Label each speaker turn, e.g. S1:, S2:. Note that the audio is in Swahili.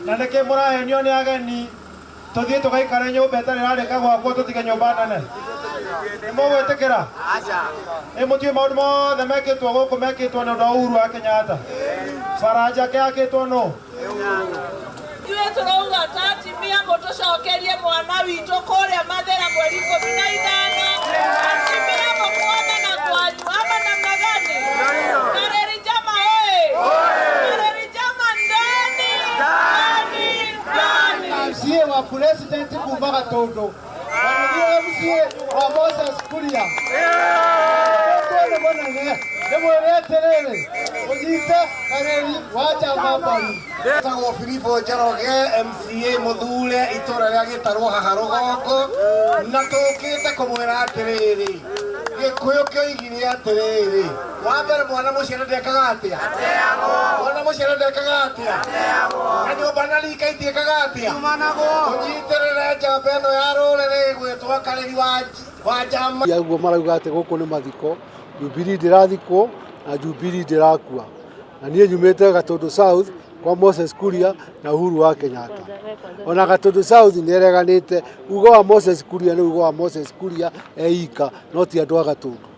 S1: Naneke mura henyo ni agani tothie tugaikara nyumba etari rarika gwakwo tutige nyumba nene nimugwitikira imutue maundu mothe mekitwo guku mekitwo ni undu wa Uhuru wa Kenyatta Faraja ke akitwo no
S2: ithuĩ turauga tatimia mũtũcokerie mwana witũ kũrĩa Mathĩra mweri 15 tatimia mũkwona na kwanyu ama namna gani? Kareri Jama oye! Kareri Jama ndani!
S1: MCA wa president kuma Gatundu na MCA wa Moses Kuria nimwereterere unyite Kareri wa Jama mbari Tago Filipo Njoroge MCA muthure itura ria gitarwo haha Rugongo na tukite kumwira atiriri gikuyu kioigire atiriri wa mbere mwana muciare ndekaga atia mwana muciare ndekaga atia na nyumba na rika itiekaga atia unyitirire njamba ino ya ruriri gwitwo Kareri wa Jama
S3: yaguo marauga ati guku ni mathiko Jubilee ndirathikwo na Jubilee ndirakua na niĩ nyumĩte Gatundu South kwa Moses Kuria na Uhuru wa Kenyatta. Ona Gatundu South nĩereganĩte ugo wa Moses Kuria nĩ ugo wa Moses Kuria eika no ti andũ a Gatundu.